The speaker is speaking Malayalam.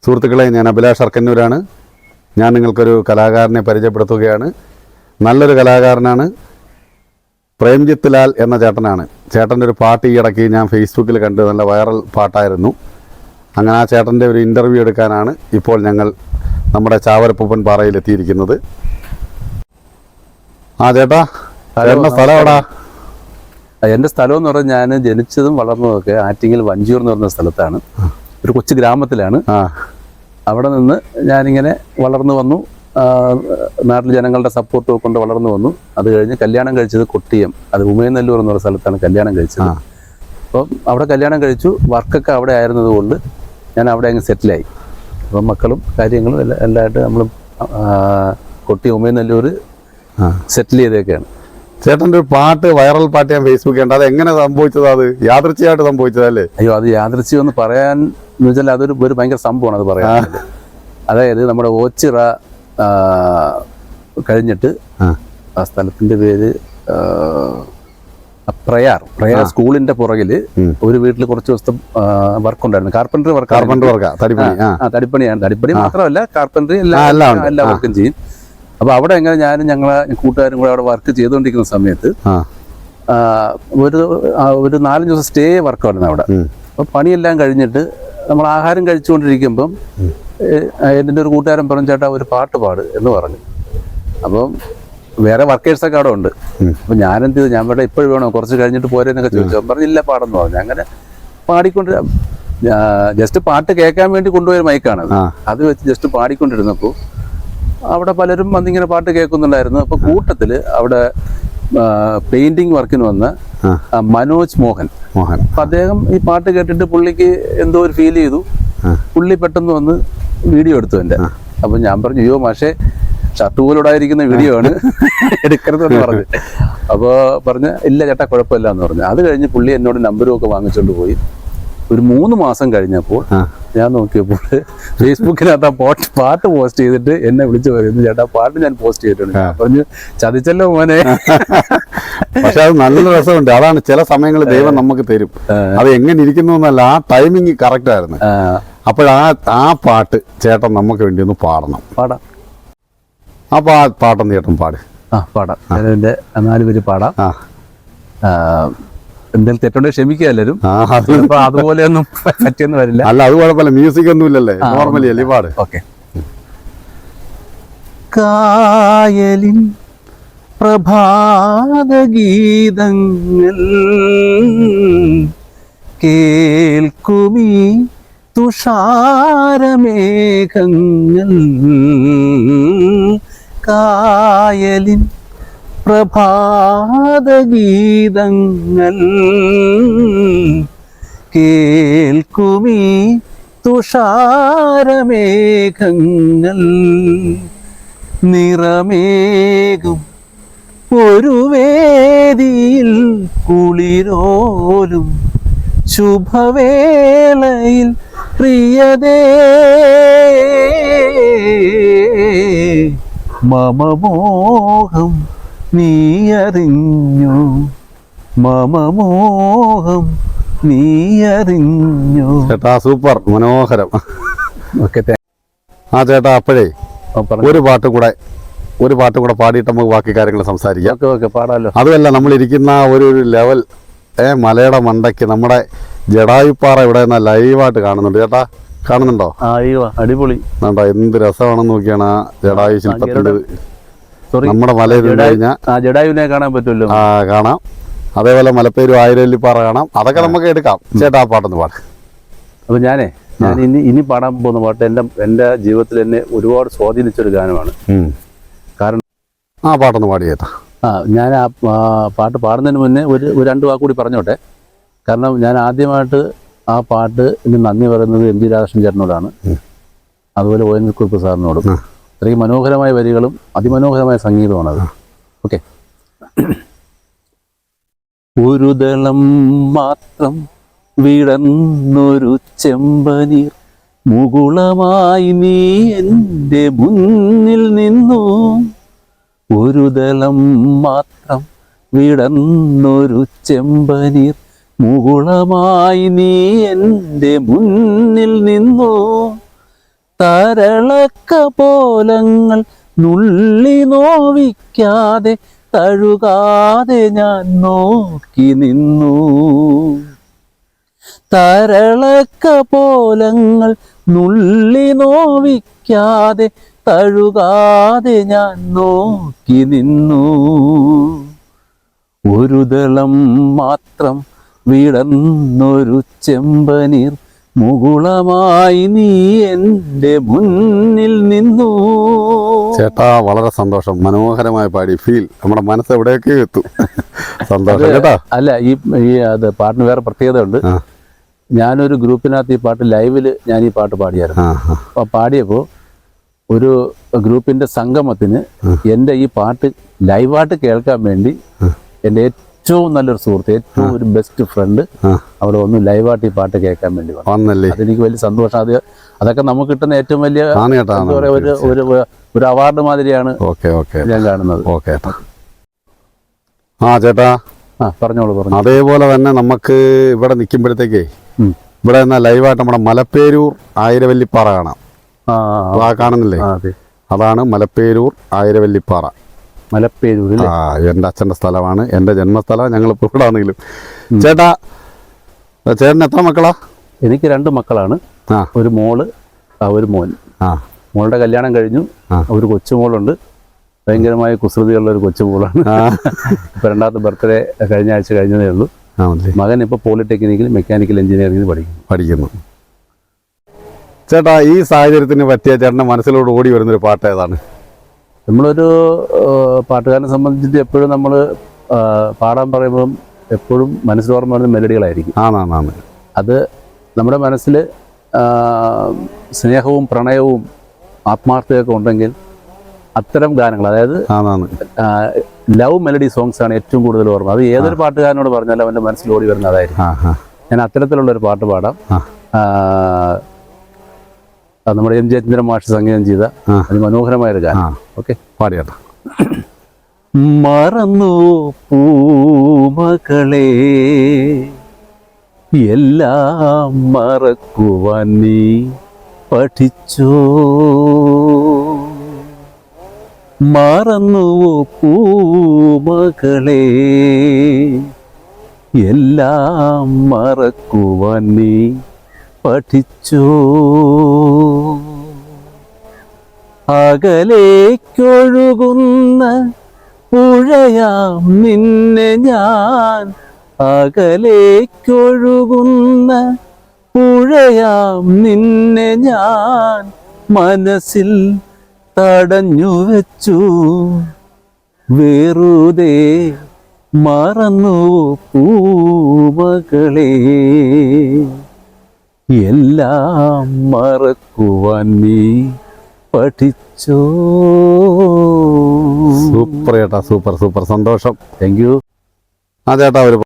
സുഹൃത്തുക്കളെ, ഞാൻ അഭിലാഷ് അർക്കന്നൂരാണ്. ഞാൻ നിങ്ങൾക്കൊരു കലാകാരനെ പരിചയപ്പെടുത്തുകയാണ്. നല്ലൊരു കലാകാരനാണ്. പ്രേംജിത്ത് ലാൽ എന്ന ചേട്ടനാണ്. ചേട്ടൻ്റെ ഒരു പാട്ട് ഈ ഇടയ്ക്ക് ഞാൻ ഫേസ്ബുക്കിൽ കണ്ട് നല്ല വൈറൽ പാട്ടായിരുന്നു. അങ്ങനെ ആ ചേട്ടൻ്റെ ഒരു ഇൻ്റർവ്യൂ എടുക്കാനാണ് ഇപ്പോൾ ഞങ്ങൾ നമ്മുടെ ചാവരപ്പൂപ്പൻ പാറയിൽ എത്തിയിരിക്കുന്നത്. ചേട്ടാ, ചേട്ടൻ്റെ സ്ഥലം എവിടാ? എൻ്റെ സ്ഥലം എന്ന് പറഞ്ഞാൽ ഞാൻ ജനിച്ചതും വളർന്നതൊക്കെ ആറ്റിങ്ങൽ വഞ്ചിയൂർ എന്ന് പറഞ്ഞ സ്ഥലത്താണ്. ഒരു കൊച്ചു ഗ്രാമത്തിലാണ്. അവിടെ നിന്ന് ഞാനിങ്ങനെ വളർന്നു വന്നു. നാട്ടിൽ ജനങ്ങളുടെ സപ്പോർട്ടും കൊണ്ട് വളർന്നു വന്നു. അത് കഴിഞ്ഞ് കല്യാണം കഴിച്ചത് കൊട്ടിയം, അത് ഉമയനെല്ലൂർ എന്ന് പറഞ്ഞ സ്ഥലത്താണ് കല്യാണം കഴിച്ചത്. അപ്പം അവിടെ കല്യാണം കഴിച്ചു. വർക്കൊക്കെ അവിടെ ആയിരുന്നത് കൊണ്ട് ഞാൻ അവിടെ അങ്ങ് സെറ്റിലായി. അപ്പം മക്കളും കാര്യങ്ങളും എല്ലാമായിട്ട് നമ്മൾ കൊട്ടി ഉമയനെല്ലൂർ സെറ്റിൽ ചെയ്തേക്കാണ്. ചേട്ടൻ്റെ ഒരു പാട്ട്, വൈറൽ പാട്ട് ഞാൻ ഫേസ്ബുക്കിൽ കണ്ടത്. അത് എങ്ങനെ സംഭവിച്ചത്? അത് യാദൃച്ഛികമായിട്ട് സംഭവിച്ചതല്ലേ? അയ്യോ, അത് യാദൃച്ഛികം എന്ന് പറയാൻ എന്ന് വെച്ചാൽ അതൊരു ഭയങ്കര സംഭവമാണ് അത് പറയാൻ. അതായത് നമ്മുടെ ഓച്ചിറ കഴിഞ്ഞിട്ട് ആ സ്ഥലത്തിന്റെ പേര് പ്രയാർ സ്കൂളിന്റെ പുറകില് ഒരു വീട്ടിൽ കുറച്ച് ദിവസത്തെ വർക്ക് ഉണ്ടായിരുന്നു. കാർപ്പൻട്രി തടിപ്പണിയാണ്. തടിപ്പണി മാത്രമല്ല, കാർപ്പൻട്രി എല്ലാ വർക്കും ചെയ്യും. അപ്പൊ അവിടെ എങ്ങനെ ഞാനും ഞങ്ങളെ കൂട്ടുകാരും കൂടെ അവിടെ വർക്ക് ചെയ്തുകൊണ്ടിരിക്കുന്ന സമയത്ത് ഒരു 4-5 ദിവസം സ്റ്റേ വർക്കായിരുന്നു അവിടെ. അപ്പൊ പണിയെല്ലാം കഴിഞ്ഞിട്ട് നമ്മൾ ആഹാരം കഴിച്ചുകൊണ്ടിരിക്കുമ്പം എൻ്റെ ഒരു കൂട്ടുകാരൻ പറഞ്ഞു, ചേട്ടാ ഒരു പാട്ട് പാട് എന്ന് പറഞ്ഞു. അപ്പം വേറെ വർക്കേഴ്സൊക്കെ അവിടെ ഉണ്ട്. അപ്പം ഞാനെന്ത് ചെയ്തു, ഞാൻ ഇവിടെ ഇപ്പോഴും വേണോ കുറച്ച് കഴിഞ്ഞിട്ട് പോരെന്നൊക്കെ ചോദിച്ചു. അപ്പം പറഞ്ഞില്ല, പാടെന്ന് പറഞ്ഞു. അങ്ങനെ പാടിക്കൊണ്ട് ജസ്റ്റ് പാട്ട് കേൾക്കാൻ വേണ്ടി കൊണ്ടുപോയ മൈക്കാണ്. അത് വെച്ച് ജസ്റ്റ് പാടിക്കൊണ്ടിരുന്നപ്പോൾ അവിടെ പലരും വന്നിങ്ങനെ പാട്ട് കേൾക്കുന്നുണ്ടായിരുന്നു. അപ്പോൾ കൂട്ടത്തിൽ അവിടെ പെയിന്റിങ് വർക്കിന് വന്ന മനോജ് മോഹൻ. അപ്പം അദ്ദേഹം ഈ പാട്ട് കേട്ടിട്ട് പുള്ളിക്ക് എന്തോ ഒരു ഫീൽ ചെയ്തു. പുള്ളി പെട്ടെന്ന് വന്ന് വീഡിയോ എടുത്തു എൻ്റെ. അപ്പം ഞാൻ പറഞ്ഞു, അയ്യോ മാഷേ, ഷർട്ട് പോലുണ്ടായിരിക്കുന്ന വീഡിയോ ആണ്, എടുക്കരുതെന്ന് പറഞ്ഞു. അപ്പോൾ പറഞ്ഞ് ഇല്ല ചേട്ടാ കുഴപ്പമില്ല എന്ന് പറഞ്ഞു. അത് കഴിഞ്ഞ് പുള്ളി എന്നോട് നമ്പരും ഒക്കെ വാങ്ങിച്ചുകൊണ്ട് പോയി. ഒരു 3 മാസം കഴിഞ്ഞപ്പോൾ ഞാൻ നോക്കിയപ്പോൾ ഫേസ്ബുക്കിനകത്ത് പാട്ട് പോസ്റ്റ് ചെയ്തിട്ട് എന്നെ വിളിച്ചു പറയുന്നു, ചേട്ടാ പാട്ട് ഞാൻ പോസ്റ്റ് ചെയ്തിട്ടുണ്ട്. പറഞ്ഞു, ചതിച്ചല്ലോ മോനെ. പക്ഷെ അത് നല്ലൊരു രസമുണ്ട്. അതാണ് ചില സമയങ്ങളിൽ ദൈവം നമുക്ക് തരും. അത് എങ്ങനെ ഇരിക്കുന്നു എന്നല്ല, ആ ടൈമിങ് കറക്റ്റ് ആയിരുന്നു. അപ്പോൾ ആ പാട്ട് ചേട്ടൻ നമുക്ക് വേണ്ടി ഒന്ന് പാടാം. അപ്പൊ ആ പാട്ടൊന്ന് ചേട്ടൻ പാട്. പാടാം. ഞാനെൻ്റെ 4 പേര് പാടാം. എന്തെങ്കിലും തെറ്റുണ്ടെങ്കിൽ ക്ഷമിക്കുക എല്ലാവരും. അതുപോലെയൊന്നും പറ്റിയൊന്നും വരില്ല. അല്ല, അത് കുഴപ്പമില്ല. മ്യൂസിക് ഒന്നും ഇല്ലല്ലേ, നോർമലി അല്ലേ പാട്. ഓക്കെ. കായലിൻ പ്രഭാതഗീതങ്ങൾ കേൾക്കുമീ തുഷാരമേഘങ്ങൾ, കായലിൻ പ്രഭാതഗീതങ്ങൾ കേൾക്കുമീ തുഷാരമേഘങ്ങൾ, നിറമേകും ഒരു വേദിയിൽ കുളിരോലും ശുഭവേളയിൽ പ്രിയതേ മമമോഹം നീ അറിഞ്ഞു, മമമോഹം നീ അറിഞ്ഞു. ചേട്ടാ സൂപ്പർ, മനോഹരം. ഓക്കെ. ചേട്ടാ അപ്പോഴേ ഒരു പാട്ടും കൂടെ പാടിയിട്ട് നമുക്ക് ബാക്കി കാര്യങ്ങൾ സംസാരിക്കാം. ഓക്കെ, പാടാലോ. അതുമല്ല, നമ്മളിരിക്കുന്ന ഒരു ലെവൽ മലയുടെ മണ്ടയ്ക്ക് നമ്മുടെ ജടായുപ്പാറ ഇവിടെ നിന്ന് ലൈവായിട്ട് കാണുന്നുണ്ട്. ചേട്ടാ കാണുന്നുണ്ടോ? അടിപൊളി. എന്ത് രസമാണെന്ന് നോക്കിയാണ് ആ ജടായു ശില്പത്തിന്റെ നമ്മുടെ മലയിൽ കഴിഞ്ഞാൽ ജടായുവിനെ കാണാൻ പറ്റുമല്ലോ. കാണാം. അതേപോലെ മലപ്പേരും ആയിരവല്ലിപ്പാറ കാണാം. അതൊക്കെ നമുക്ക് എടുക്കാം. ചേട്ടാ ആ പാട്ടൊന്ന് പാട്. അപ്പൊ ഞാൻ ഇനി പാടാൻ പോകുന്ന പാട്ട് എൻ്റെ ജീവിതത്തിൽ എന്നെ ഒരുപാട് സ്വാധീനിച്ചൊരു ഗാനമാണ്. കാരണം ആ പാട്ടൊന്ന് പാടി ചേട്ടാ. ഞാൻ ആ പാട്ട് പാടുന്നതിന് മുന്നേ ഒരു 2 വാക്ക് കൂടി പറഞ്ഞോട്ടെ. കാരണം ഞാൻ ആദ്യമായിട്ട് ആ പാട്ട് ഇനി നന്ദി പറയുന്നത് എം ജി രാധാകൃഷ്ണൻ ചേട്ടനോടാണ്. അതുപോലെ ON കുറുപ്പ് സാറിനോടും. അത്രയും മനോഹരമായ വരികളും അതിമനോഹരമായ സംഗീതമാണത്. ഓക്കെ. ഒരു ദളം മാത്രം വിടന്നൊരു ചെമ്പനീർ മുകുളമായി നീ എൻ്റെ മുന്നിൽ നിന്നു, ഒരു ദളം മാത്രം വിടന്നൊരു ചെമ്പനീർ മുകുളമായി നീ എൻ്റെ മുന്നിൽ നിന്നു, തരളക്ക പോലങ്ങൾ നുള്ളി നോവിക്കാതെ തഴുകാതെ ഞാൻ നോക്കി നിന്നു. തരളക്ക പോലങ്ങൾ നുള്ളി നോവിക്കാതെ തഴുകാതെ ഞാൻ നോക്കി നിന്നു. ഒരു ദളം മാത്രം വിടർന്നൊരു ചെമ്പനീർ മുകുളമായി നീ എൻ്റെ മുന്നിൽ നിന്നു. ചേട്ടാ വളരെ സന്തോഷം, മനോഹരമായ പാടി, ഫീൽ നമ്മുടെ മനസ്സ് എവിടെയൊക്കെ എത്തും. സന്തോഷം കേട്ടാ. അല്ല ഈ അത് പാട്ടിന് വേറെ പ്രത്യേകത ഉണ്ട്. ഞാനൊരു ഗ്രൂപ്പിനകത്ത് ഈ പാട്ട് ലൈവില് ഞാൻ ഈ പാട്ട് പാടിയായിരുന്നു. അപ്പൊ പാടിയപ്പോൾ ഒരു ഗ്രൂപ്പിന്റെ സംഗമത്തിന് എൻ്റെ ഈ പാട്ട് ലൈവായിട്ട് കേൾക്കാൻ വേണ്ടി എൻ്റെ ഏറ്റവും നല്ലൊരു സുഹൃത്ത്, ഏറ്റവും ഒരു ബെസ്റ്റ് ഫ്രണ്ട് അവിടെ വന്നു ലൈവായിട്ട് ഈ പാട്ട് കേൾക്കാൻ വേണ്ടി വന്നല്ലേ. അതെനിക്ക് വലിയ സന്തോഷം. അതൊക്കെ നമുക്ക് കിട്ടുന്ന ഏറ്റവും വലിയ എന്താ പറയാ ഒരു അവാർഡ് മാതിരിയാണ് ഞാൻ കാണുന്നത്. ചേട്ടാ പറഞ്ഞോളൂ. അതേപോലെ തന്നെ നമുക്ക് ഇവിടെ നിൽക്കുമ്പോഴത്തേക്കേ ഇവിടെ നിന്ന ലൈവായിട്ട് നമ്മുടെ മലപ്പേരൂർ ആയിരവല്ലിപ്പാറ കാണാം. കാണുന്നില്ലേ? അതാണ് മലപ്പേരൂർ ആയിരവല്ലിപ്പാറ. മലപ്പേരൂർ എൻ്റെ അച്ഛൻ്റെ സ്ഥലമാണ്, എൻ്റെ ജന്മസ്ഥലം. ഞങ്ങളിപ്പോൾ ഇവിടെ ആണെങ്കിലും. ചേട്ടന് എത്ര മക്കളാ? എനിക്ക് 2 മക്കളാണ്. ഒരു മോള് ഒരു മോൻ. മോളുടെ കല്യാണം കഴിഞ്ഞു. ഒരു കൊച്ചുമോളുണ്ട്. ഭയങ്കരമായ കുസൃതിയുള്ള ഒരു കൊച്ചുമോളാണ്. ഇപ്പൊ 2ാമത്തെ ബർത്ത്ഡേ കഴിഞ്ഞ ആഴ്ച കഴിഞ്ഞതേ ഉള്ളൂ. മകൻ ഇപ്പൊ പോളിടെക്നിക്കിൽ മെക്കാനിക്കൽ എഞ്ചിനീയറിംഗിന് പഠിക്കുന്നു. ചേട്ടാ ഈ സാഹചര്യത്തിന് പറ്റിയ ചേട്ടൻ്റെ മനസ്സിലോട് ഓടി വരുന്നൊരു പാട്ട് ഏതാണ്? നമ്മളൊരു പാട്ടുകാരനെ സംബന്ധിച്ചിട്ട് എപ്പോഴും നമ്മൾ പാടാൻ പറയുമ്പം എപ്പോഴും മനസ്സിലോർമ്മ വരുന്ന മെലഡികളായിരിക്കും. അത് നമ്മുടെ മനസ്സിൽ സ്നേഹവും പ്രണയവും ആത്മാർത്ഥതയൊക്കെ ഉണ്ടെങ്കിൽ അത്തരം ഗാനങ്ങൾ, അതായത് ലവ് മെലഡി സോങ്സ് ആണ് ഏറ്റവും കൂടുതൽ ഓർമ്മ. അത് ഏതൊരു പാട്ടുകാരനോട് പറഞ്ഞാലും അവൻ്റെ മനസ്സിൽ ഓടി വരുന്ന അതായിരിക്കും. ഞാൻ അത്തരത്തിലുള്ളൊരു പാട്ട് പാടാം. നമ്മുടെ എം ജയചന്ദ്രൻ മാഷ് സംഗീതം ചെയ്ത അതിമനോഹരമായൊരു ഗാനം. ഓക്കെ, പാടിയാട്ടോ. മറന്നു പൂമകളെ എല്ലാം മറക്കുവാൻ നീ പഠിച്ചോ. മറന്നു പൂമകളെ എല്ലാം മറക്കുവാൻ നീ പഠിച്ചോ. അകലേക്കൊഴുകുന്ന പുഴയാം നിന്നെ ഞാൻ, അകലേക്കൊഴുകുന്ന പുഴയാം നിന്നെ ഞാൻ മനസ്സിൽ തടഞ്ഞു വെച്ചു. വെറുതെ മറന്നു പൂമകളെ എല്ലാം മറക്കുവാൻ നീ പഠിച്ചോ. സൂപ്പർ ചേട്ടാ, സൂപ്പർ സന്തോഷം. Thank you. ചേട്ടാ ഒരു